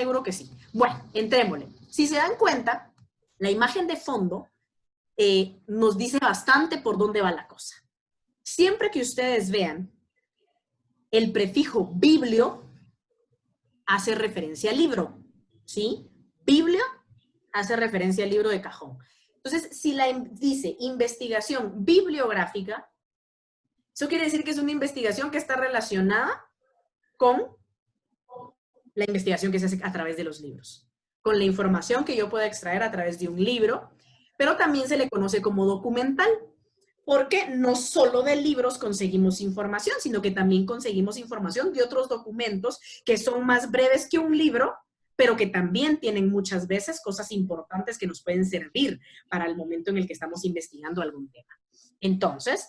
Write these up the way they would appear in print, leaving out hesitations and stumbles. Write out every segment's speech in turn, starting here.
seguro que sí. Bueno, entrémosle. Si se dan cuenta, la imagen de fondo nos dice bastante por dónde va la cosa. Siempre que ustedes vean el prefijo biblio, hace referencia al libro, ¿sí? Biblio hace referencia al libro de cajón. Entonces, si dice investigación bibliográfica, eso quiere decir que es una investigación que está relacionada con la investigación que se hace a través de los libros, con la información que yo pueda extraer a través de un libro, pero también se le conoce como documental, porque no solo de libros conseguimos información, sino que también conseguimos información de otros documentos que son más breves que un libro, pero que también tienen muchas veces cosas importantes que nos pueden servir para el momento en el que estamos investigando algún tema. Entonces,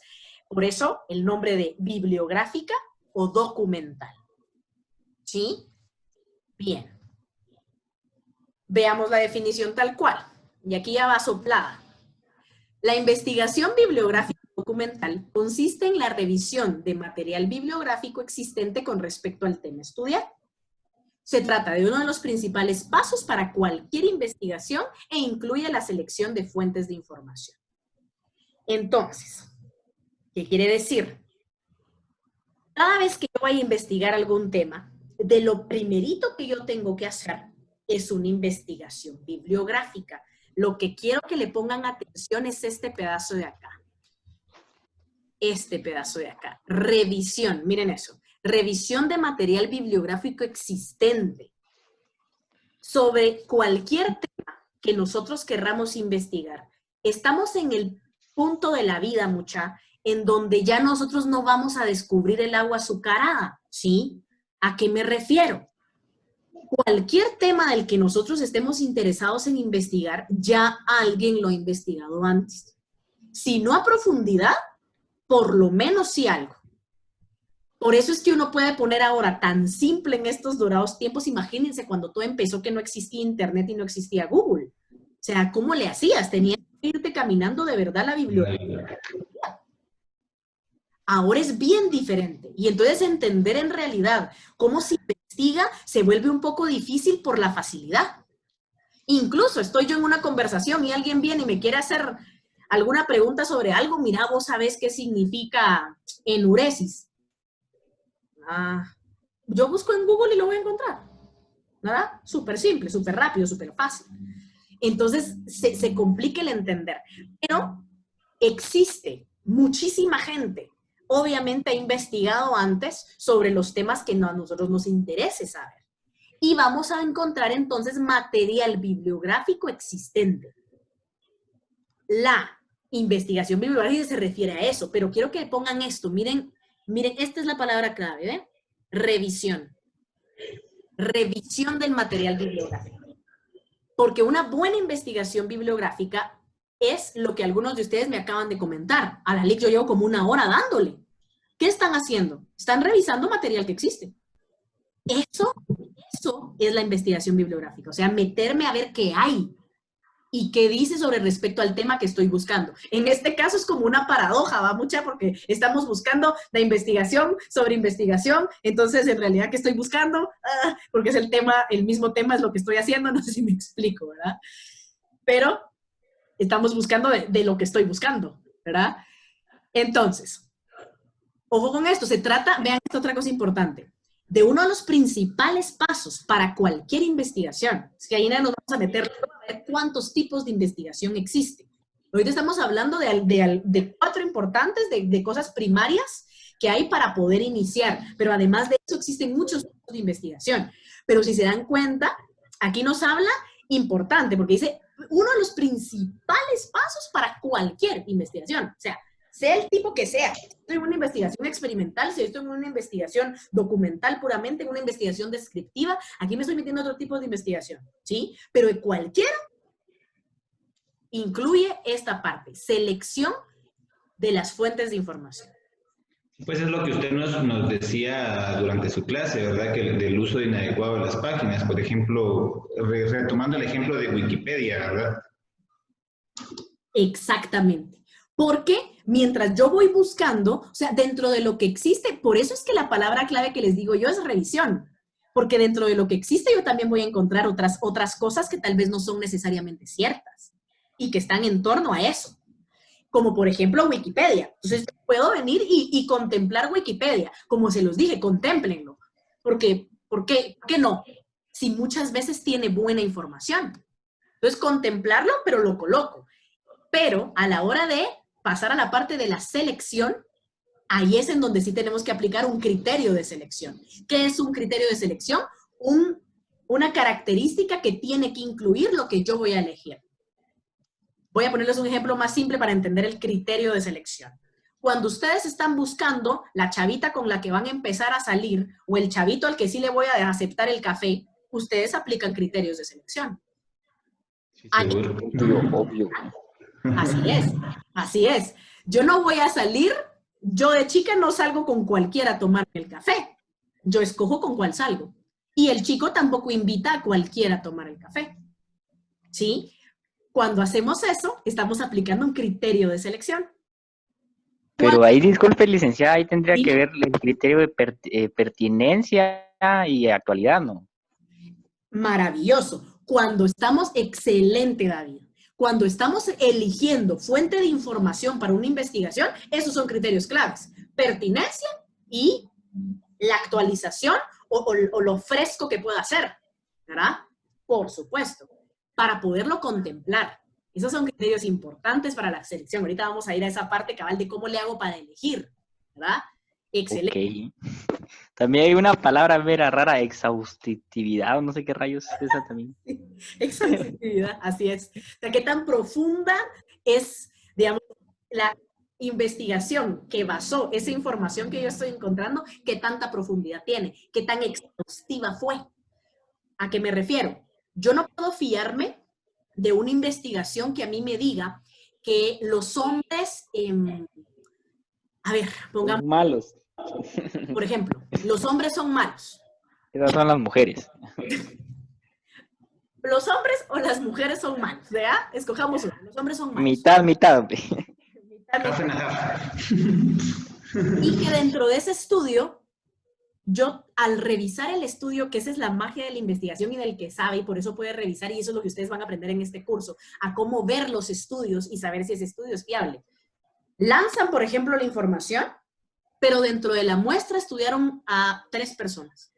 por eso el nombre de bibliográfica o documental. ¿Sí? Bien. Veamos la definición tal cual. Y aquí ya va soplada. La investigación bibliográfica documental consiste en la revisión de material bibliográfico existente con respecto al tema estudiado. Se trata de uno de los principales pasos para cualquier investigación e incluye la selección de fuentes de información. Entonces, ¿qué quiere decir? Cada vez que yo vaya a investigar algún tema, de lo primerito que yo tengo que hacer es una investigación bibliográfica. Lo que quiero que le pongan atención es este pedazo de acá. Este pedazo de acá. Revisión, miren eso. Revisión de material bibliográfico existente sobre cualquier tema que nosotros querramos investigar. Estamos en el punto de la vida, mucha, en donde ya nosotros no vamos a descubrir el agua azucarada, ¿sí? ¿A qué me refiero? Cualquier tema del que nosotros estemos interesados en investigar, ya alguien lo ha investigado antes. Si no a profundidad, por lo menos sí algo. Por eso es que uno puede poner ahora tan simple en estos dorados tiempos. Imagínense cuando todo empezó que no existía Internet y no existía Google. O sea, ¿cómo le hacías? Tenías que irte caminando de verdad a la biblioteca. Ahora es bien diferente. Y entonces entender en realidad cómo se investiga se vuelve un poco difícil por la facilidad. Incluso estoy yo en una conversación y alguien viene y me quiere hacer alguna pregunta sobre algo. Mira, vos sabés qué significa enuresis. Yo busco en Google y lo voy a encontrar. ¿Verdad? Súper simple, súper rápido, súper fácil. Entonces se complica el entender. Pero existe muchísima gente. Obviamente ha investigado antes sobre los temas que a nosotros nos interese saber. Y vamos a encontrar entonces material bibliográfico existente. La investigación bibliográfica se refiere a eso, pero quiero que pongan esto. Miren, esta es la palabra clave, ¿ven? Revisión. Revisión del material bibliográfico. Porque una buena investigación bibliográfica es lo que algunos de ustedes me acaban de comentar. A la LIC yo llevo como 1 hora dándole. ¿Qué están haciendo? Están revisando material que existe. Eso es la investigación bibliográfica. O sea, meterme a ver qué hay y qué dice sobre respecto al tema que estoy buscando. En este caso es como una paradoja, ¿va? Mucha, porque estamos buscando la investigación sobre investigación. Entonces, en realidad, ¿qué estoy buscando? Porque es el mismo tema es lo que estoy haciendo. No sé si me explico, ¿verdad? Pero estamos buscando de lo que estoy buscando, ¿verdad? Entonces, ojo con esto, se trata, vean esta otra cosa importante, de uno de los principales pasos para cualquier investigación. Es que ahí nos vamos a meter a ver cuántos tipos de investigación existen. Ahorita estamos hablando de 4 importantes, de cosas primarias que hay para poder iniciar, pero además de eso existen muchos tipos de investigación. Pero si se dan cuenta, aquí nos habla importante, porque dice uno de los principales pasos para cualquier investigación. O sea el tipo que sea. Si estoy en una investigación experimental, si estoy en una investigación documental puramente, en una investigación descriptiva, aquí me estoy metiendo otro tipo de investigación, ¿sí? Pero cualquiera incluye esta parte, selección de las fuentes de información. Pues es lo que usted nos decía durante su clase, ¿verdad? Que del uso inadecuado de las páginas, por ejemplo, retomando el ejemplo de Wikipedia, ¿verdad? Exactamente. Porque mientras yo voy buscando, o sea, dentro de lo que existe, por eso es que la palabra clave que les digo yo es revisión. Porque dentro de lo que existe yo también voy a encontrar otras cosas que tal vez no son necesariamente ciertas y que están en torno a eso. Como por ejemplo Wikipedia. Entonces puedo venir y contemplar Wikipedia. Como se los dije, contémplenlo. Porque, ¿por qué no? Si muchas veces tiene buena información. Entonces contemplarlo, pero lo coloco. Pero a la hora de pasar a la parte de la selección, ahí es en donde sí tenemos que aplicar un criterio de selección. ¿Qué es un criterio de selección? Una característica que tiene que incluir lo que yo voy a elegir. Voy a ponerles un ejemplo más simple para entender el criterio de selección. Cuando ustedes están buscando la chavita con la que van a empezar a salir o el chavito al que sí le voy a aceptar el café, ustedes aplican criterios de selección. Sí, seguro. Obvio. Así es, así es. Yo no voy a salir, yo de chica no salgo con cualquiera a tomar el café. Yo escojo con cuál salgo. Y el chico tampoco invita a cualquiera a tomar el café. ¿Sí? Cuando hacemos eso, estamos aplicando un criterio de selección. Pero ahí, disculpe, licenciada, ahí tendría ¿Sí? que ver el criterio de pertinencia y actualidad, ¿no? Maravilloso. Cuando estamos, excelente, David. Cuando estamos eligiendo fuente de información para una investigación, esos son criterios claves. Pertinencia y la actualización o lo fresco que pueda ser, ¿verdad? Por supuesto, para poderlo contemplar. Esos son criterios importantes para la selección. Ahorita vamos a ir a esa parte cabal de cómo le hago para elegir, ¿verdad? Excelente. Ok. También hay una palabra mera rara, exhaustividad, o no sé qué rayos es esa también. Exhaustividad, así es. O sea, qué tan profunda es, digamos, la investigación que basó esa información que yo estoy encontrando, qué tanta profundidad tiene, qué tan exhaustiva fue. ¿A qué me refiero? Yo no puedo fiarme de una investigación que a mí me diga que los hombres, a ver, pongamos, Malos. por ejemplo, los hombres son malos. Esas son las mujeres. Los hombres o las mujeres son malos, ¿verdad? Escojamos uno. Los hombres son malos. Mitad, mitad. Half and a half. Y que dentro de ese estudio, yo al revisar el estudio, que esa es la magia de la investigación y del que sabe, y por eso puede revisar, y eso es lo que ustedes van a aprender en este curso, a cómo ver los estudios y saber si ese estudio es fiable. Lanzan, por ejemplo, la información, pero dentro de la muestra estudiaron a 3 personas.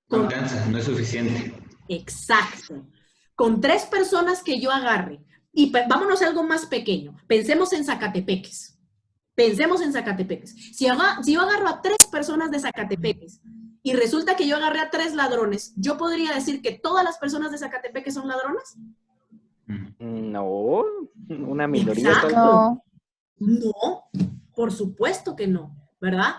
No alcanza, no es suficiente. Exacto. Con 3 personas que yo agarre, y vámonos a algo más pequeño, pensemos en Zacatepeques. Pensemos en Zacatepeques. Si yo agarro a 3 personas de Zacatepeques y resulta que yo agarré a 3 ladrones, ¿yo podría decir que todas las personas de Zacatepeques son ladronas? No, una minoría. Exacto. No, por supuesto que no, ¿verdad?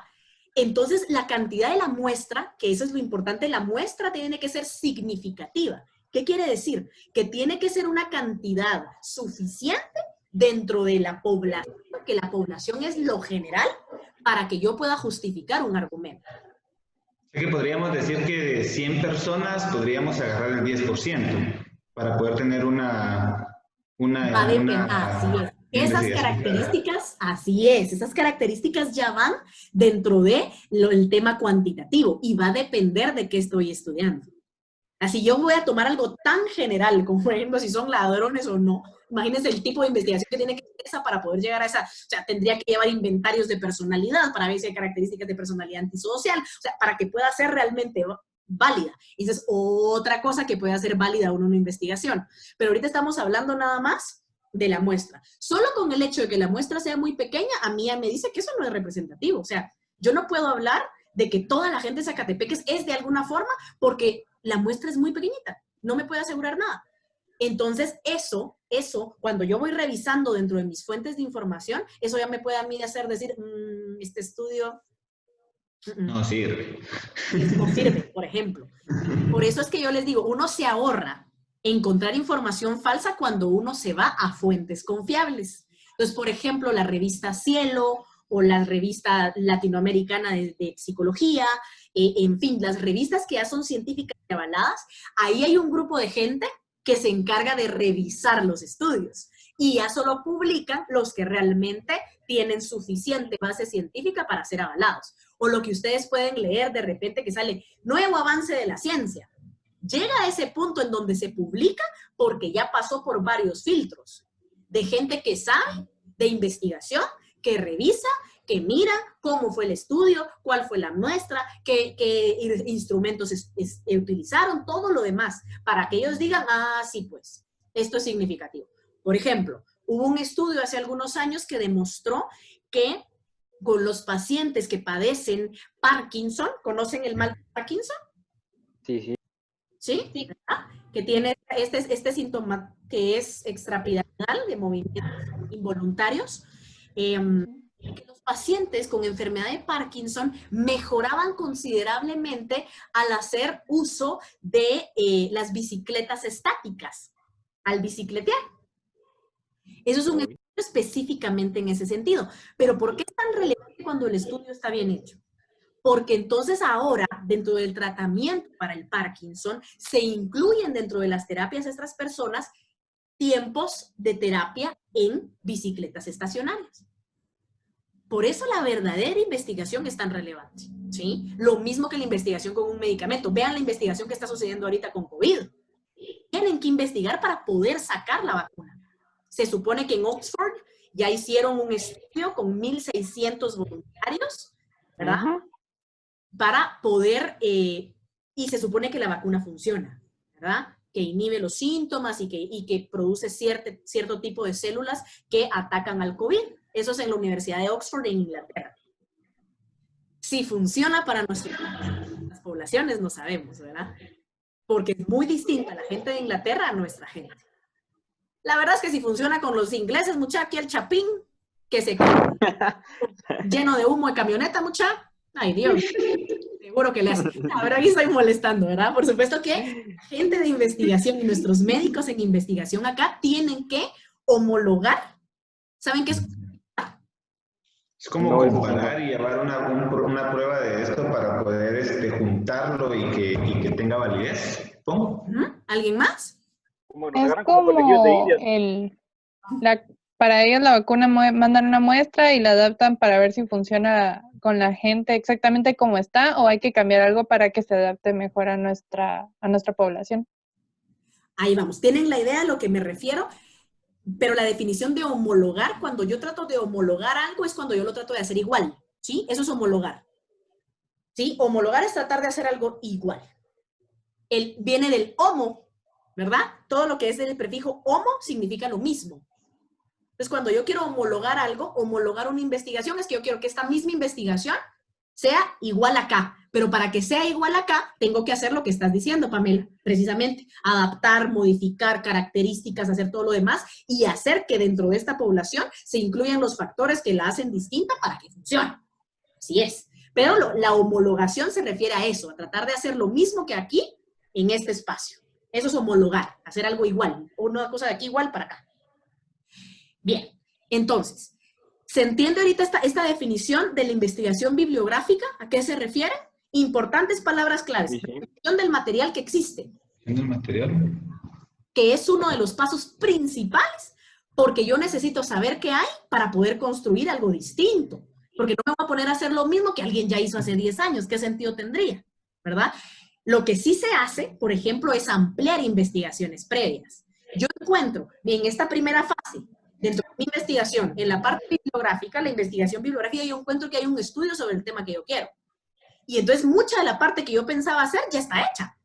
Entonces, la cantidad de la muestra, que eso es lo importante, la muestra tiene que ser significativa. ¿Qué quiere decir? Que tiene que ser una cantidad suficiente dentro de la población, que la población es lo general, para que yo pueda justificar un argumento. Así que podríamos decir que de 100 personas podríamos agarrar el 10% para poder tener Así es. Esas características, así es, esas características ya van dentro de el tema cuantitativo y va a depender de qué estoy estudiando. Así yo voy a tomar algo tan general como, por ejemplo, si son ladrones o no. Imagínense el tipo de investigación que tiene que ser esa para poder llegar a esa. O sea, tendría que llevar inventarios de personalidad para ver si hay características de personalidad antisocial. O sea, para que pueda ser realmente válida. Esa es otra cosa que puede hacer válida una investigación. Pero ahorita estamos hablando nada más de la muestra. Solo con el hecho de que la muestra sea muy pequeña, a mí me dice que eso no es representativo. O sea, yo no puedo hablar de que toda la gente de Zacatepeques es de alguna forma porque la muestra es muy pequeñita. No me puede asegurar nada. Entonces, eso, cuando yo voy revisando dentro de mis fuentes de información, eso ya me puede a mí hacer decir, este estudio no sirve. No sirve, por ejemplo. Por eso es que yo les digo, uno se ahorra encontrar información falsa cuando uno se va a fuentes confiables. Entonces, por ejemplo, la revista Cielo o la revista latinoamericana de psicología, en fin, las revistas que ya son científicas y avaladas, ahí hay un grupo de gente que se encarga de revisar los estudios y ya solo publican los que realmente tienen suficiente base científica para ser avalados. o lo que ustedes pueden leer de repente que sale nuevo avance de la ciencia. Llega a ese punto en donde se publica porque ya pasó por varios filtros de gente que sabe de investigación, que revisa, que mira cómo fue el estudio, cuál fue la muestra, qué instrumentos utilizaron, todo lo demás, para que ellos digan, ah, sí, pues, esto es significativo. Por ejemplo, hubo un estudio hace algunos años que demostró que con los pacientes que padecen Parkinson, ¿conocen el mal de Parkinson? Sí, sí. ¿Sí? Sí. Que tiene este síntoma que es extrapiramidal de movimientos involuntarios. Que los pacientes con enfermedad de Parkinson mejoraban considerablemente al hacer uso de las bicicletas estáticas, al bicicletear. Eso es un estudio específicamente en ese sentido. Pero ¿por qué es tan relevante cuando el estudio está bien hecho? Porque entonces ahora, dentro del tratamiento para el Parkinson, se incluyen dentro de las terapias de estas personas tiempos de terapia en bicicletas estacionarias. Por eso la verdadera investigación es tan relevante, ¿sí? Lo mismo que la investigación con un medicamento. Vean la investigación que está sucediendo ahorita con COVID. Tienen que investigar para poder sacar la vacuna. Se supone que en Oxford ya hicieron un estudio con 1,600 voluntarios, ¿verdad? Para poder, y se supone que la vacuna funciona, ¿verdad? Que inhibe los síntomas y que produce cierto tipo de células que atacan al COVID. Eso es en la Universidad de Oxford en Inglaterra. Si funciona para nuestras poblaciones, no sabemos, ¿verdad? Porque es muy distinta la gente de Inglaterra a nuestra gente. La verdad es que si funciona con los ingleses, mucha, aquí el chapín, que se lleno de humo de camioneta, mucha. Ay, Dios. Seguro que le hace. La verdad que estoy molestando, ¿verdad? Por supuesto que gente de investigación y nuestros médicos en investigación acá tienen que homologar. ¿Saben qué es? Es como comparar y llevar una prueba de esto para poder juntarlo y que tenga validez. ¿Cómo? ¿Alguien más? Es como para ellos la vacuna mandan una muestra y la adaptan para ver si funciona con la gente exactamente como está, o hay que cambiar algo para que se adapte mejor a nuestra población. Ahí vamos. ¿Tienen la idea a lo que me refiero? Pero la definición de homologar, cuando yo trato de homologar algo, es cuando yo lo trato de hacer igual, ¿sí? Eso es homologar. ¿Sí? Homologar es tratar de hacer algo igual. Viene del homo, ¿verdad? Todo lo que es del prefijo homo significa lo mismo. Entonces, cuando yo quiero homologar algo, homologar una investigación, es que yo quiero que esta misma investigación sea igual acá. Pero para que sea igual acá, tengo que hacer lo que estás diciendo, Pamela, precisamente. Adaptar, modificar características, hacer todo lo demás y hacer que dentro de esta población se incluyan los factores que la hacen distinta para que funcione. Así es. Pero la homologación se refiere a eso, a tratar de hacer lo mismo que aquí en este espacio. Eso es homologar, hacer algo igual. Una cosa de aquí igual para acá. Bien, entonces, ¿se entiende ahorita esta definición de la investigación bibliográfica? ¿A qué se refiere? Importantes palabras claves. Sí, sí. Definición del material que existe. ¿El material? Que es uno de los pasos principales, porque yo necesito saber qué hay para poder construir algo distinto. Porque no me voy a poner a hacer lo mismo que alguien ya hizo hace 10 años. ¿Qué sentido tendría? ¿Verdad? Lo que sí se hace, por ejemplo, es ampliar investigaciones previas. Yo encuentro en esta primera fase, dentro de mi investigación, en la parte bibliográfica, la investigación bibliográfica, yo encuentro que hay un estudio sobre el tema que yo quiero. Y entonces mucha de la parte que yo pensaba hacer ya está hecha.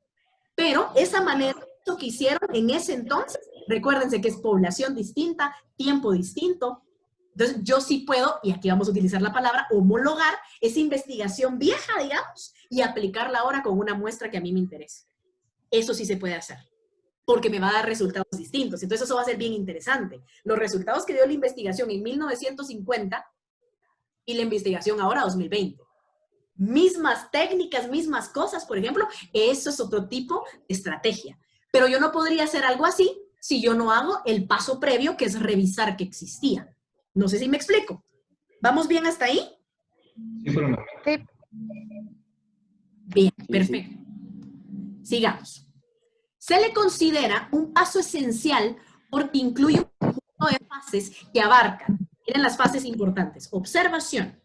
Pero esa manera, eso que hicieron en ese entonces, recuérdense que es población distinta, tiempo distinto. Entonces yo sí puedo, y aquí vamos a utilizar la palabra, homologar esa investigación vieja, digamos, y aplicarla ahora con una muestra que a mí me interese. Eso sí se puede hacer, porque me va a dar resultados distintos. Entonces eso va a ser bien interesante. Los resultados que dio la investigación en 1950 y la investigación ahora 2020. Mismas técnicas, mismas cosas, por ejemplo, eso es otro tipo de estrategia. Pero yo no podría hacer algo así si yo no hago el paso previo, que es revisar que existía. No sé si me explico. ¿Vamos bien hasta ahí? Sí, pero no. Sí. Bien, perfecto. Sigamos. Se le considera un paso esencial porque incluye un conjunto de fases que abarcan, miren las fases importantes, observación,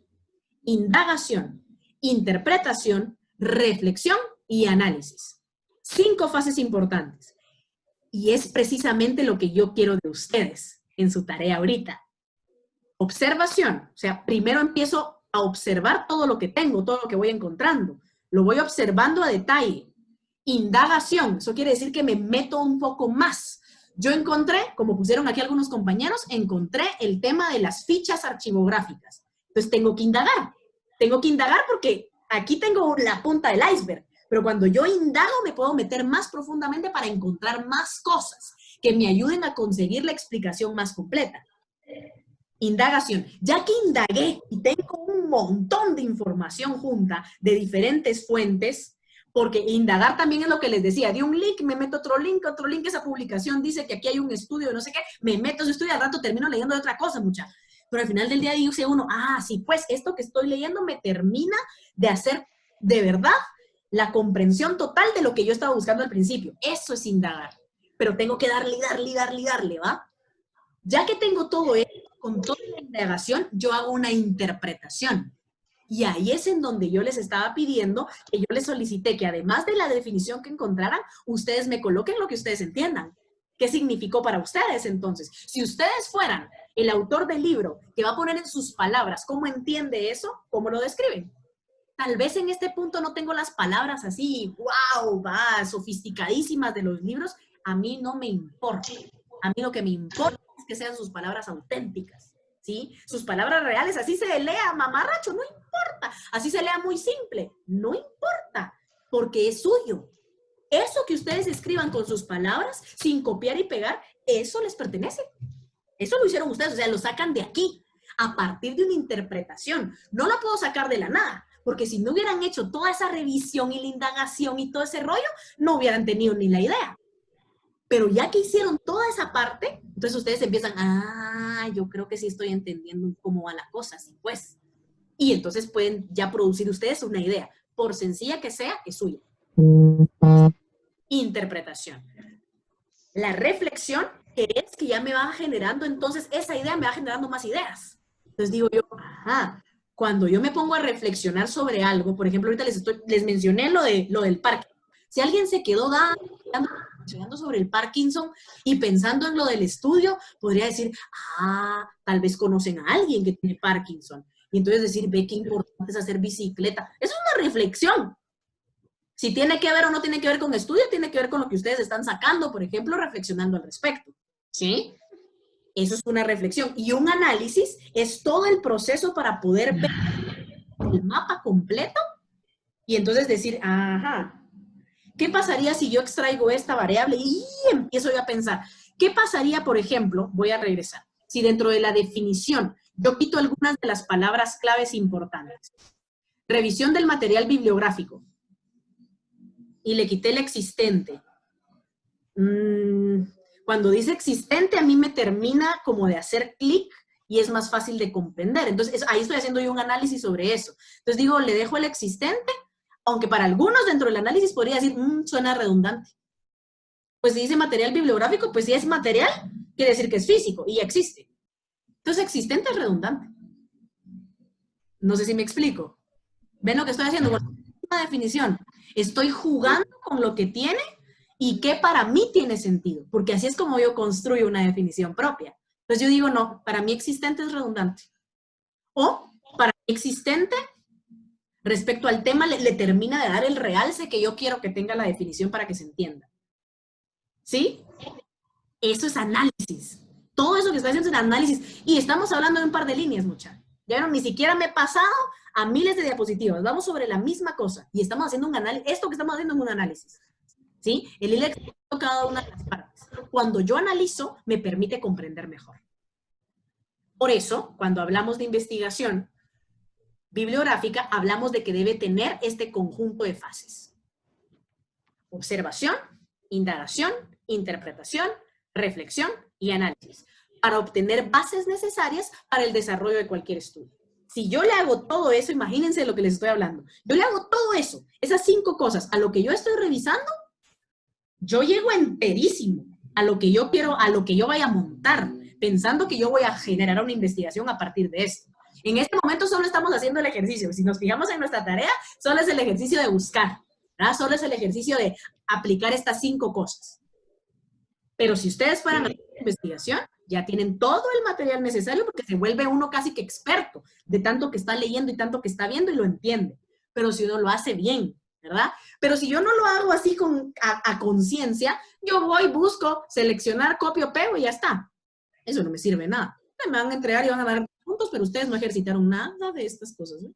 indagación, interpretación, reflexión y análisis. 5 fases importantes. Y es precisamente lo que yo quiero de ustedes en su tarea ahorita. Observación, o sea, primero empiezo a observar todo lo que tengo, todo lo que voy encontrando. Lo voy observando a detalle. Indagación, eso quiere decir que me meto un poco más. Yo encontré, como pusieron aquí algunos compañeros, encontré el tema de las fichas archivográficas. Entonces tengo que indagar. Tengo que indagar porque aquí tengo la punta del iceberg. Pero cuando yo indago me puedo meter más profundamente para encontrar más cosas que me ayuden a conseguir la explicación más completa. Indagación. Ya que indagué y tengo un montón de información junta de diferentes fuentes, porque indagar también es lo que les decía, de un link me meto otro link, esa publicación dice que aquí hay un estudio de no sé qué, me meto ese estudio, al rato termino leyendo de otra cosa, mucha. Pero al final del día dice uno, sí, pues esto que estoy leyendo me termina de hacer de verdad la comprensión total de lo que yo estaba buscando al principio. Eso es indagar. Pero tengo que darle, ¿va? Ya que tengo todo esto, con toda la indagación, yo hago una interpretación. Y ahí es en donde yo les estaba pidiendo, que yo les solicité que además de la definición que encontraran, ustedes me coloquen lo que ustedes entiendan. ¿Qué significó para ustedes entonces? Si ustedes fueran el autor del libro que va a poner en sus palabras cómo entiende eso, ¿cómo lo describen? Tal vez en este punto no tengo las palabras así, wow, sofisticadísimas de los libros. A mí no me importa. A mí lo que me importa es que sean sus palabras auténticas, ¿sí? Sus palabras reales, así se lea mamarracho, no importa. Así se lea muy simple, no importa, porque es suyo. Eso que ustedes escriban con sus palabras, sin copiar y pegar, eso les pertenece. Eso lo hicieron ustedes, o sea, lo sacan de aquí, a partir de una interpretación. No lo puedo sacar de la nada, porque si no hubieran hecho toda esa revisión y la indagación y todo ese rollo, no hubieran tenido ni la idea. Pero ya que hicieron toda esa parte, entonces ustedes empiezan, yo creo que sí estoy entendiendo cómo va la cosa, sí, pues. Y entonces pueden ya producir ustedes una idea. Por sencilla que sea, es suya. Interpretación. La reflexión, que es que ya me va generando, entonces esa idea me va generando más ideas. Entonces digo yo, cuando yo me pongo a reflexionar sobre algo, por ejemplo, ahorita les mencioné lo del Parkinson. Si alguien se quedó reflexionando sobre el Parkinson y pensando en lo del estudio, podría decir, tal vez conocen a alguien que tiene Parkinson. Y entonces decir, ve qué importante es hacer bicicleta. Eso es una reflexión. Si tiene que ver o no tiene que ver con estudio, tiene que ver con lo que ustedes están sacando, por ejemplo, reflexionando al respecto. ¿Sí? Eso es una reflexión. Y un análisis es todo el proceso para poder ver el mapa completo y entonces decir, ¿qué pasaría si yo extraigo esta variable? Y empiezo yo a pensar, ¿qué pasaría, por ejemplo, voy a regresar, si dentro de la definición yo quito algunas de las palabras claves importantes? Revisión del material bibliográfico. Y le quité el existente. Cuando dice existente, a mí me termina como de hacer clic y es más fácil de comprender. Entonces, ahí estoy haciendo yo un análisis sobre eso. Entonces digo, le dejo el existente, aunque para algunos dentro del análisis podría decir, suena redundante. Pues si dice material bibliográfico, pues si es material, quiere decir que es físico y ya existe. Entonces, existente es redundante. No sé si me explico. ¿Ven lo que estoy haciendo? Con una definición. Estoy jugando con lo que tiene y que para mí tiene sentido, porque así es como yo construyo una definición propia. Entonces yo digo, no, para mí existente es redundante. O para mí existente, respecto al tema, le termina de dar el realce que yo quiero que tenga la definición para que se entienda. ¿Sí? Eso es análisis. Todo eso que estoy haciendo es análisis. Y estamos hablando de un par de líneas, muchachos. Ya no, ni siquiera me he pasado a miles de diapositivas. Vamos sobre la misma cosa. Y estamos haciendo un análisis. Esto que estamos haciendo es un análisis. ¿Sí? El ILEX cada una de las partes. Cuando yo analizo, me permite comprender mejor. Por eso, cuando hablamos de investigación bibliográfica, hablamos de que debe tener este conjunto de fases. Observación, indagación, interpretación, reflexión y análisis, para obtener bases necesarias para el desarrollo de cualquier estudio. Si yo le hago todo eso, imagínense lo que les estoy hablando. Yo le hago todo eso, esas 5 cosas, a lo que yo estoy revisando, yo llego enterísimo a lo que yo quiero, a lo que yo vaya a montar, pensando que yo voy a generar una investigación a partir de esto. En este momento solo estamos haciendo el ejercicio. Si nos fijamos en nuestra tarea, solo es el ejercicio de buscar, ¿verdad? Solo es el ejercicio de aplicar estas 5 cosas. Pero si ustedes fueran a hacer investigación, ya tienen todo el material necesario porque se vuelve uno casi que experto de tanto que está leyendo y tanto que está viendo y lo entiende. Pero si uno lo hace bien, ¿verdad? Pero si yo no lo hago así a conciencia, yo voy, busco, seleccionar, copio, pego y ya está. Eso no me sirve de nada. Me van a entregar y van a dar puntos, pero ustedes no ejercitaron nada de estas cosas, ¿no?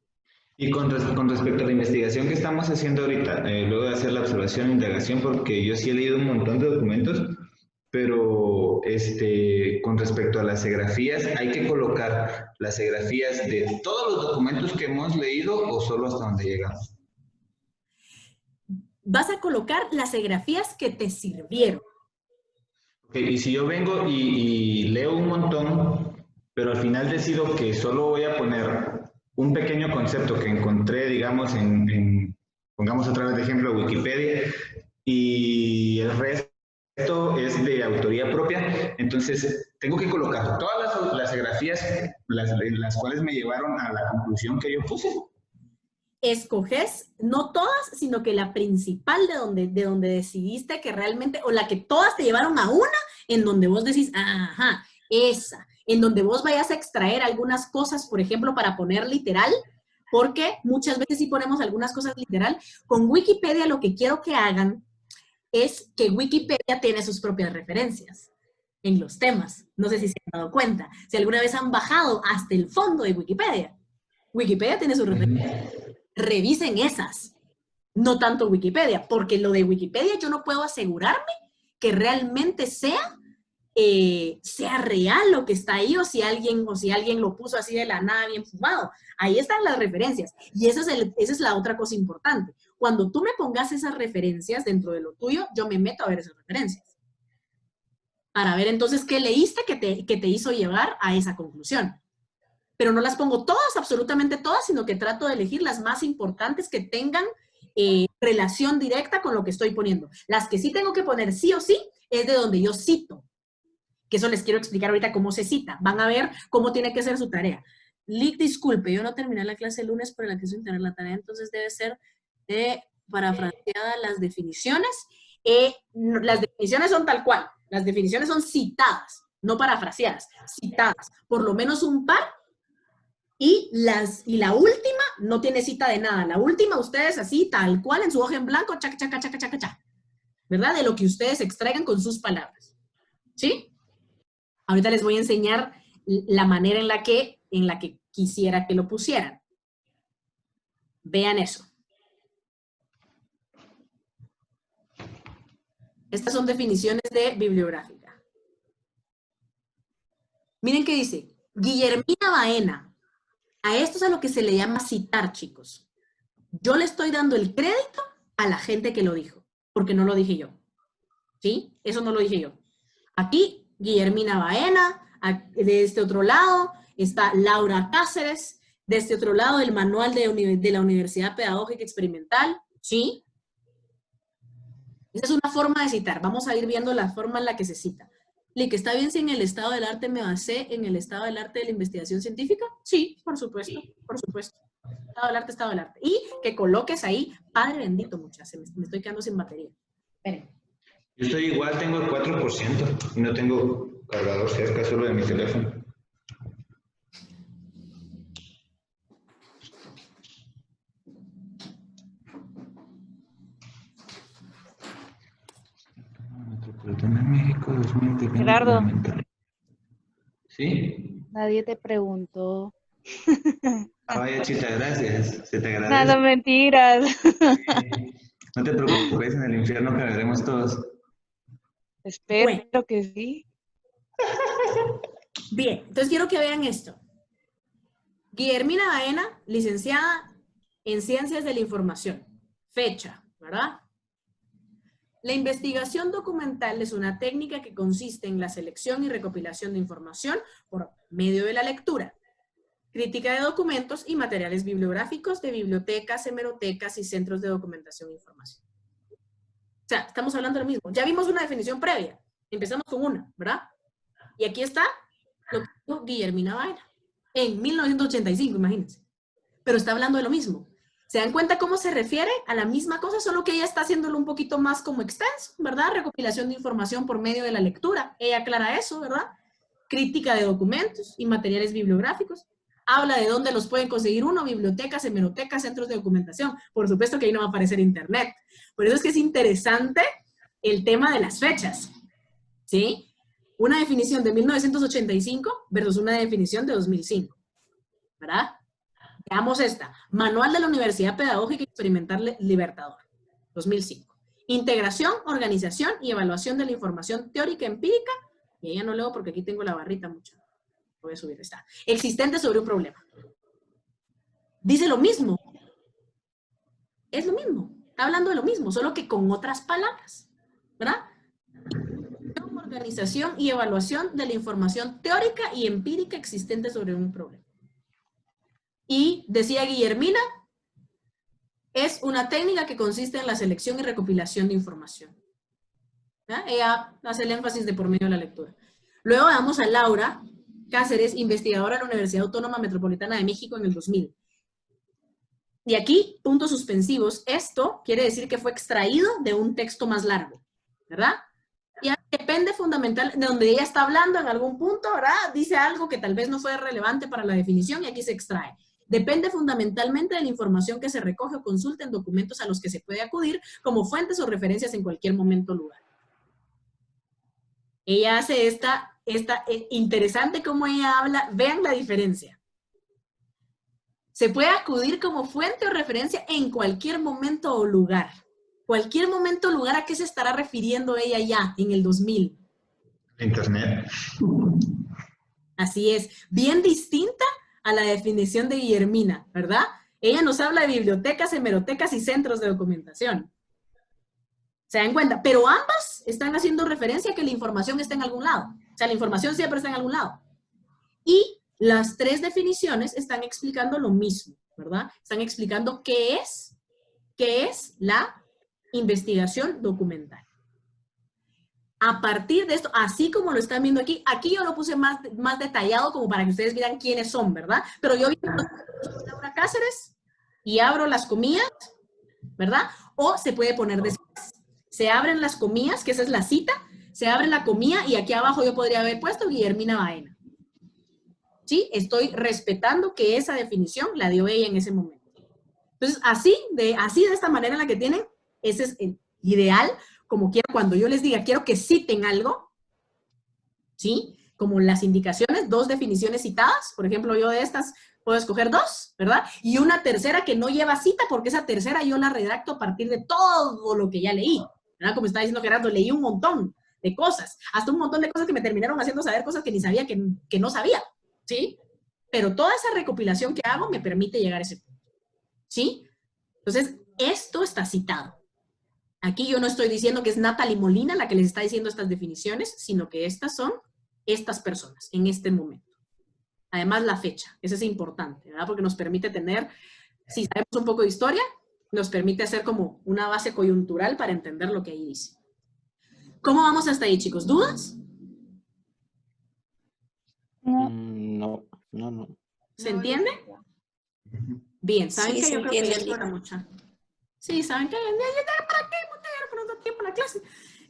Y con respecto a la investigación que estamos haciendo ahorita, luego de hacer la observación e indagación, porque yo sí he leído un montón de documentos, pero con respecto a las segrafías, ¿hay que colocar las segrafías de todos los documentos que hemos leído o solo hasta donde llegamos? Vas a colocar las segrafías que te sirvieron. Okay, y si yo vengo y leo un montón, pero al final decido que solo voy a poner un pequeño concepto que encontré, digamos, pongamos otra vez de ejemplo Wikipedia, y el resto es de autoría propia, entonces tengo que colocar todas las segrafías las cuales me llevaron a la conclusión que yo puse. Escoges, no todas, sino que la principal de donde decidiste que realmente, o la que todas te llevaron a una, en donde vos decís, ajá, esa, en donde vos vayas a extraer algunas cosas, por ejemplo, para poner literal, porque muchas veces si ponemos algunas cosas literal, con Wikipedia lo que quiero que hagan es que Wikipedia tiene sus propias referencias en los temas. No sé si se han dado cuenta. Si alguna vez han bajado hasta el fondo de Wikipedia, Wikipedia tiene sus referencias. Revisen esas, no tanto Wikipedia, porque lo de Wikipedia yo no puedo asegurarme que realmente sea real lo que está ahí, o si alguien lo puso así de la nada bien fumado. Ahí están las referencias. Y esa es la otra cosa importante. Cuando tú me pongas esas referencias dentro de lo tuyo, yo me meto a ver esas referencias. Para ver entonces qué leíste que te hizo llevar a esa conclusión. Pero no las pongo todas, absolutamente todas, sino que trato de elegir las más importantes que tengan relación directa con lo que estoy poniendo. Las que sí tengo que poner sí o sí es de donde yo cito, que eso les quiero explicar ahorita cómo se cita. Van a ver cómo tiene que ser su tarea. Lick, disculpe, yo no terminé la clase el lunes, pero la quiso integrar la tarea, entonces debe ser de parafraseada las definiciones. Las definiciones son tal cual, las definiciones son citadas, no parafraseadas, citadas, por lo menos un par. Y la última no tiene cita de nada. La última ustedes así, tal cual, en su hoja en blanco, chaca, chaca, chaca, chaca, chaca. ¿Verdad? De lo que ustedes extraigan con sus palabras. ¿Sí? Ahorita les voy a enseñar la manera en la que quisiera que lo pusieran. Vean eso. Estas son definiciones de bibliográfica. Miren qué dice. Guillermina Baena. A esto es a lo que se le llama citar, chicos. Yo le estoy dando el crédito a la gente que lo dijo, porque no lo dije yo. ¿Sí? Eso no lo dije yo. Aquí, Guillermina Baena, de este otro lado está Laura Cáceres, de este otro lado el manual de la Universidad Pedagógica Experimental. ¿Sí? Esa es una forma de citar. Vamos a ir viendo la forma en la que se cita. ¿Que está bien si en el estado del arte me basé en el estado del arte de la investigación científica? Sí, por supuesto, por supuesto. Estado del arte, estado del arte. Y que coloques ahí, Padre bendito, muchachos, me estoy quedando sin batería. Esperen. Yo estoy igual, tengo el 4% y no tengo cargador cerca, solo de mi teléfono. México 2020. Gerardo. ¿Sí? Nadie te preguntó. Vaya, chita, gracias. Se te agradece. Nada, mentiras. No te preocupes, en el infierno caeremos todos. Espero que sí. Bien, entonces quiero que vean esto. Guillermina Baena, licenciada en Ciencias de la Información. Fecha, ¿verdad? La investigación documental es una técnica que consiste en la selección y recopilación de información por medio de la lectura, crítica de documentos y materiales bibliográficos de bibliotecas, hemerotecas y centros de documentación e información. O sea, estamos hablando de lo mismo. Ya vimos una definición previa. Empezamos con una, ¿verdad? Y aquí está lo que dijo Guillermina Baena. En 1985, imagínense. Pero está hablando de lo mismo. ¿Se dan cuenta cómo se refiere a la misma cosa? Solo que ella está haciéndolo un poquito más como extenso, ¿verdad? Recopilación de información por medio de la lectura. Ella aclara eso, ¿verdad? Crítica de documentos y materiales bibliográficos. Habla de dónde los pueden conseguir uno, bibliotecas, hemerotecas, centros de documentación. Por supuesto que ahí no va a aparecer internet. Por eso es que es interesante el tema de las fechas, ¿sí? Una definición de 1985 versus una definición de 2005, ¿verdad? Veamos esta. Manual de la Universidad Pedagógica Experimental Libertador, 2005. Integración, organización y evaluación de la información teórica empírica. Y ella no leo porque aquí tengo la barrita mucho. Voy a subir esta. Existente sobre un problema. Dice lo mismo. Es lo mismo. Está hablando de lo mismo, solo que con otras palabras, ¿verdad? Organización y evaluación de la información teórica y empírica existente sobre un problema. Y decía Guillermina, es una técnica que consiste en la selección y recopilación de información. ¿Ya? Ella hace el énfasis de por medio de la lectura. Luego damos a Laura Cáceres, investigadora de la Universidad Autónoma Metropolitana de México en el 2000. Y aquí, puntos suspensivos, esto quiere decir que fue extraído de un texto más largo, ¿verdad? Y depende fundamental de donde ella está hablando en algún punto, ¿verdad? Dice algo que tal vez no fue relevante para la definición y aquí se extrae. Depende fundamentalmente de la información que se recoge o consulta en documentos a los que se puede acudir como fuentes o referencias en cualquier momento o lugar. Ella hace esta interesante como ella habla, vean la diferencia. Se puede acudir como fuente o referencia en cualquier momento o lugar. Cualquier momento o lugar, ¿a qué se estará refiriendo ella ya en el 2000? Internet. Así es, bien distinta a la definición de Guillermina, ¿verdad? Ella nos habla de bibliotecas, hemerotecas y centros de documentación. ¿Se dan cuenta? Pero ambas están haciendo referencia a que la información está en algún lado. O sea, la información siempre está en algún lado. Y las tres definiciones están explicando lo mismo, ¿verdad? Están explicando qué es la investigación documental. A partir de esto, así como lo están viendo aquí, aquí yo lo puse más detallado como para que ustedes vean quiénes son, ¿verdad? Pero yo vi a Laura Cáceres y abro las comillas, ¿verdad? O se puede poner después. Se abren las comillas, que esa es la cita, se abre la comilla y aquí abajo yo podría haber puesto Guillermina Baena. ¿Sí? Estoy respetando que esa definición la dio ella en ese momento. Entonces, así de esta manera en la que tienen, ese es el ideal, como quiero, cuando yo les diga, quiero que citen algo, ¿sí? Como las indicaciones, 2 definiciones citadas, por ejemplo, yo de estas puedo escoger 2, ¿verdad? Y una tercera que no lleva cita, porque esa tercera yo la redacto a partir de todo lo que ya leí, ¿verdad? Como está diciendo Gerardo, leí un montón de cosas, hasta un montón de cosas que me terminaron haciendo saber cosas que ni sabía que no sabía, ¿sí? Pero toda esa recopilación que hago me permite llegar a ese punto, ¿sí? Entonces, esto está citado. Aquí yo no estoy diciendo que es Natalie Molina la que les está diciendo estas definiciones, sino que estas son estas personas en este momento. Además, la fecha, eso es importante, ¿verdad? Porque nos permite tener, si sabemos un poco de historia, nos permite hacer como una base coyuntural para entender lo que ahí dice. ¿Cómo vamos hasta ahí, chicos? ¿Dudas? No. ¿Se entiende? Bien, ¿saben Sí, que se yo creo que ya entiende, es hora mucha? Sí, ¿saben qué? ¿Para qué? Con tanto tiempo en la clase.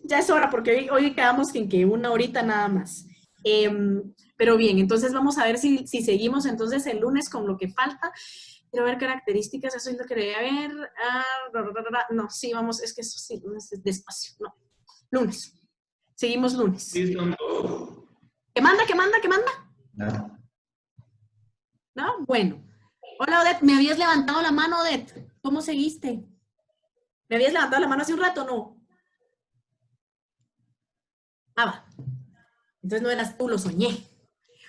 Ya es hora, porque hoy quedamos en que 1 horita nada más. Pero bien, entonces vamos a ver si seguimos entonces el lunes con lo que falta. Quiero ver características, eso es lo que quería ver. No, sí, vamos, es que eso sí, despacio, no. Lunes. Seguimos lunes. Sí, son 2. ¿Qué manda? No. ¿No? Bueno. Hola, Odette, me habías levantado la mano, Odette. ¿Cómo seguiste? ¿Me habías levantado la mano hace un rato o no? Ah, va. Entonces no eras tú, lo soñé.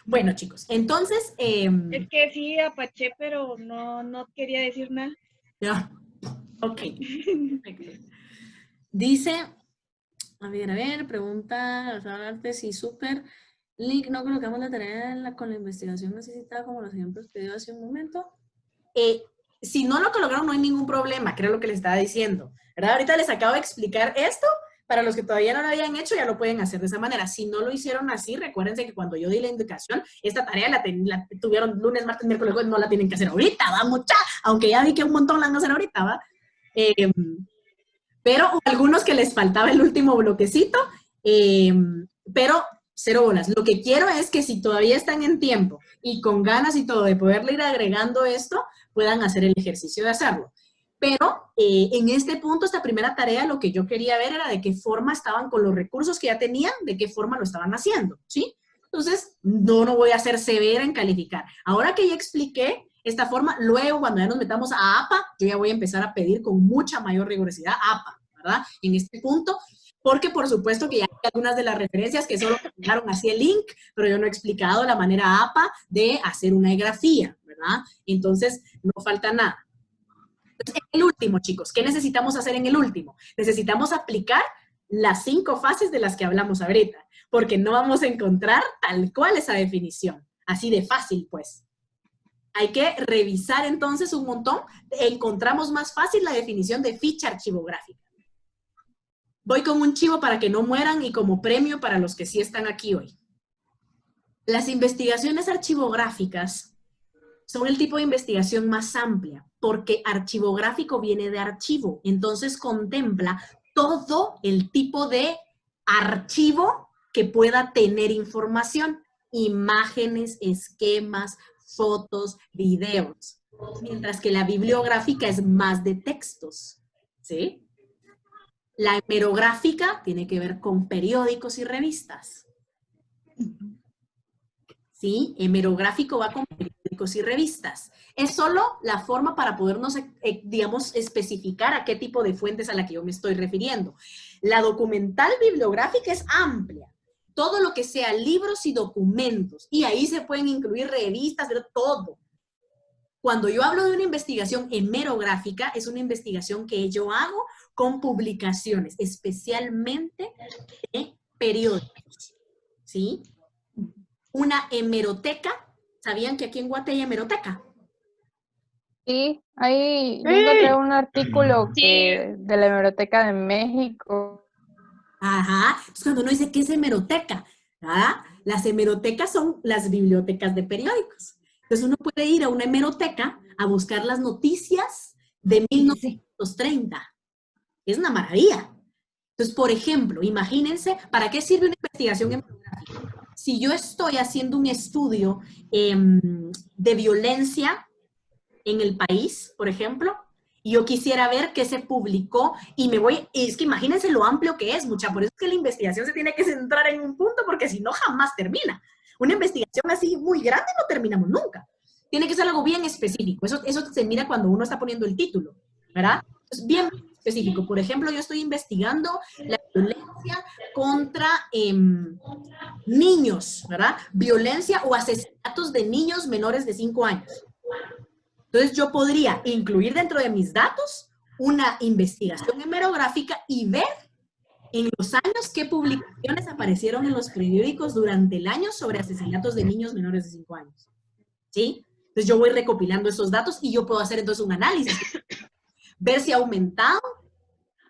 Bueno, chicos, entonces... Es que sí, apaché, pero no quería decir nada. Ya. Ok. Perfecto. Dice, a ver, pregunta, arte, sí, súper. Link, no colocamos la tarea con la investigación necesitada como los ejemplos que dio hace un momento. Si no lo colocaron, no hay ningún problema, creo lo que les estaba diciendo, ¿verdad? Ahorita les acabo de explicar esto Para los que todavía no lo habían hecho, ya lo pueden hacer de esa manera. Si no lo hicieron así, recuérdense que cuando yo di la indicación, esta tarea la tuvieron lunes, martes, miércoles, jueves, no la tienen que hacer ahorita, va, mucha, aunque ya vi que un montón la van a hacer ahorita, va. Pero algunos que les faltaba el último bloquecito, pero cero bolas. Lo que quiero es que si todavía están en tiempo y con ganas y todo de poderle ir agregando esto, puedan hacer el ejercicio de hacerlo. Pero en este punto, esta primera tarea, lo que yo quería ver era de qué forma estaban con los recursos que ya tenían, de qué forma lo estaban haciendo, ¿sí? Entonces, no voy a ser severa en calificar. Ahora que ya expliqué esta forma, luego cuando ya nos metamos a APA, yo ya voy a empezar a pedir con mucha mayor rigurosidad APA, ¿verdad? En este punto, porque por supuesto que ya hay algunas de las referencias que solo dejaron así el link, pero yo no he explicado la manera APA de hacer una grafía, ¿verdad? Entonces, no falta nada. Entonces, en el último, chicos, ¿qué necesitamos hacer en el último? Necesitamos aplicar las 5 fases de las que hablamos ahorita, porque no vamos a encontrar tal cual esa definición. Así de fácil, pues. Hay que revisar entonces un montón. Encontramos más fácil la definición de ficha archivográfica. Voy con un chivo para que no mueran y como premio para los que sí están aquí hoy. Las investigaciones archivográficas son el tipo de investigación más amplia, porque archivográfico viene de archivo, entonces contempla todo el tipo de archivo que pueda tener información, imágenes, esquemas, fotos, videos, mientras que la bibliográfica es más de textos, ¿sí? La hemerográfica tiene que ver con periódicos y revistas. ¿Sí? Hemerográfico va con periódicos y revistas. Es solo la forma para podernos, digamos, especificar a qué tipo de fuentes a la que yo me estoy refiriendo. La documental bibliográfica es amplia. Todo lo que sea libros y documentos. Y ahí se pueden incluir revistas, pero todo. Cuando yo hablo de una investigación hemerográfica, es una investigación que yo hago con publicaciones, especialmente de periódicos. ¿Sí? Una hemeroteca. ¿Sabían que aquí en Guate hay hemeroteca? Sí, ahí yo encontré un artículo de la Hemeroteca de México. Ajá. Entonces, cuando uno dice, ¿qué es hemeroteca? ¿Verdad? Las hemerotecas son las bibliotecas de periódicos. Entonces, uno puede ir a una hemeroteca a buscar las noticias de 1930. Es una maravilla. Entonces, por ejemplo, imagínense, ¿para qué sirve una investigación hemerográfica? Si yo estoy haciendo un estudio de violencia en el país, por ejemplo, y yo quisiera ver qué se publicó y es que imagínense lo amplio que es, mucha, por eso es que la investigación se tiene que centrar en un punto, porque si no, jamás termina. Una investigación así muy grande no terminamos nunca. Tiene que ser algo bien específico, eso se mira cuando uno está poniendo el título, ¿verdad? Es bien específico. Por ejemplo, yo estoy investigando la violencia contra niños, ¿verdad? Violencia o asesinatos de niños menores de 5 años. Entonces yo podría incluir dentro de mis datos una investigación hemerográfica y ver en los años qué publicaciones aparecieron en los periódicos durante el año sobre asesinatos de niños menores de 5 años. ¿Sí? Entonces yo voy recopilando esos datos y yo puedo hacer entonces un análisis. Ver si ha aumentado,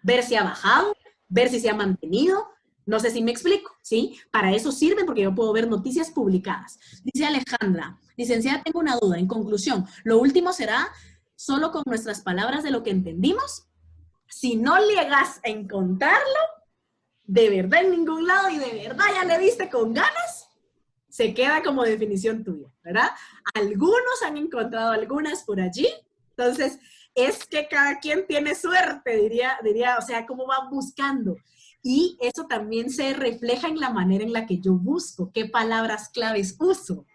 ver si ha bajado, ver si se ha mantenido. No sé si me explico, ¿sí? Para eso sirven porque yo puedo ver noticias publicadas. Dice Alejandra, licenciada, tengo una duda. En conclusión, lo último será solo con nuestras palabras de lo que entendimos. Si no llegas a encontrarlo, de verdad en ningún lado y de verdad ya le diste con ganas, se queda como definición tuya, ¿verdad? Algunos han encontrado algunas por allí, entonces es que cada quien tiene suerte, diría, o sea, cómo va buscando. Y eso también se refleja en la manera en la que yo busco, qué palabras claves uso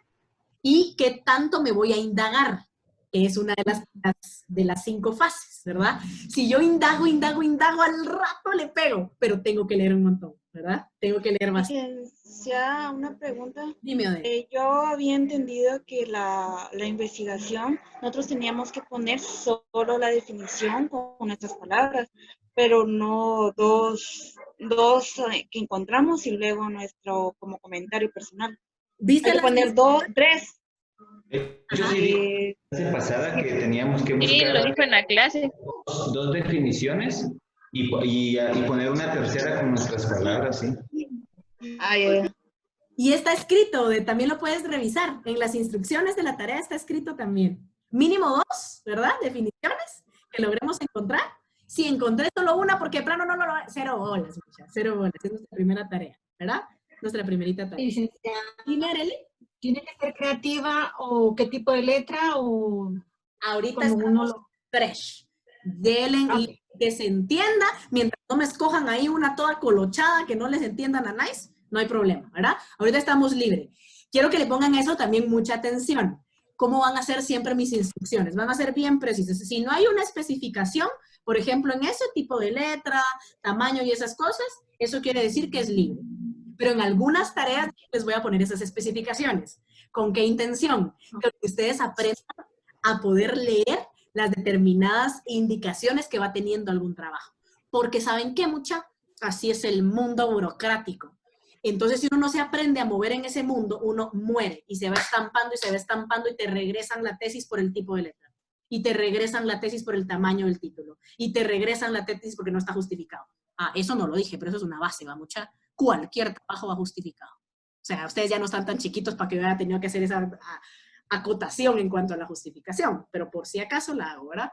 y qué tanto me voy a indagar, que es una de las 5 fases, ¿verdad? Si yo indago, al rato le pego, pero tengo que leer un montón, ¿verdad? Tengo que leer más. Ya una pregunta. Dime, Odette. Yo había entendido que la investigación, nosotros teníamos que poner solo la definición con nuestras palabras, pero no dos que encontramos y luego nuestro como comentario personal. ¿Viste Hay que poner 3. Yo sí dije la clase pasada que teníamos que Sí, lo buscar dijo en la clase. 2 definiciones y poner una tercera con nuestras palabras, ¿sí? Y está escrito, también lo puedes revisar. En las instrucciones de la tarea está escrito también. Mínimo 2, ¿verdad? Definiciones que logremos encontrar. Si encontré solo una, porque de plano no lo... 0 bolas, muchachos, 0 bolas. Es nuestra primera tarea, ¿verdad? Nuestra primerita tarea. Licenciada, ¿Y Nerely? ¿tiene que ser creativa o qué tipo de letra o Ahorita como uno estamos lo... fresh. Delen Ok. y que se entienda, mientras no me escojan ahí una toda colochada que no les entiendan a nice, no hay problema, ¿verdad? Ahorita estamos libres. Quiero que le pongan eso también mucha atención. ¿Cómo van a ser siempre mis instrucciones? Van a ser bien precisas. Si no hay una especificación, por ejemplo, en ese tipo de letra, tamaño y esas cosas, eso quiere decir que es libre. Pero en algunas tareas les voy a poner esas especificaciones. ¿Con qué intención? Que ustedes aprendan a poder leer las determinadas indicaciones que va teniendo algún trabajo. Porque ¿saben qué, mucha? Así es el mundo burocrático. Entonces, si uno no se aprende a mover en ese mundo, uno muere y se va estampando y se va estampando y te regresan la tesis por el tipo de letra. Y te regresan la tesis por el tamaño del título. Y te regresan la tesis porque no está justificado. Ah, eso no lo dije, pero eso es una base, va mucha. Cualquier trabajo va justificado. O sea, ustedes ya no están tan chiquitos para que hubiera tenido que hacer esa acotación en cuanto a la justificación, pero por si acaso la hago, ¿verdad?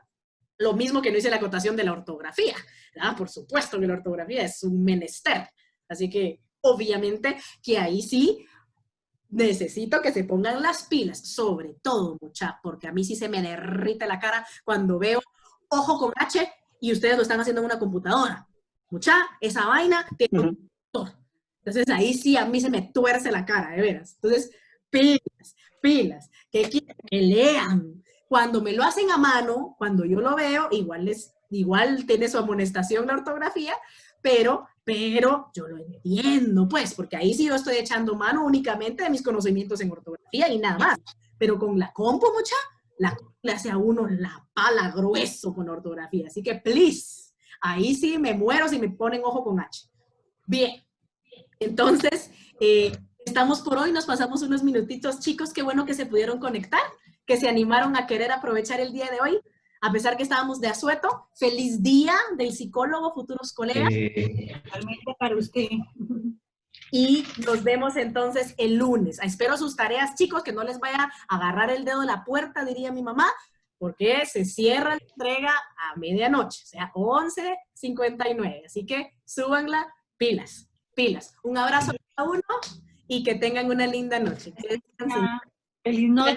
Lo mismo que no hice la acotación de la ortografía, ¿verdad? Por supuesto que la ortografía es un menester, así que obviamente que ahí sí necesito que se pongan las pilas, sobre todo, mucha, porque a mí sí se me derrite la cara cuando veo ojo con H y ustedes lo están haciendo en una computadora. Mucha, esa vaina tiene un motor. Entonces ahí sí a mí se me tuerce la cara, de veras. Entonces, pilas, que quieren que lean. Cuando me lo hacen a mano, cuando yo lo veo, igual tiene su amonestación la ortografía, pero yo lo entiendo, pues, porque ahí sí yo estoy echando mano únicamente de mis conocimientos en ortografía y nada más. Pero con la compu, mucha, la compu le hace a uno la pala grueso con ortografía. Así que, please, ahí sí me muero si me ponen ojo con H. Bien, entonces, estamos por hoy, nos pasamos unos minutitos, chicos, qué bueno que se pudieron conectar, que se animaron a querer aprovechar el día de hoy, a pesar que estábamos de asueto. Feliz día del psicólogo, futuros colegas. Realmente para usted. Y nos vemos entonces el lunes. Espero sus tareas, chicos, que no les vaya a agarrar el dedo de la puerta, diría mi mamá, porque se cierra la entrega a medianoche, o sea, 11:59. Así que súbanla, pilas. Un abrazo a cada uno y que tengan una linda noche. Feliz noche.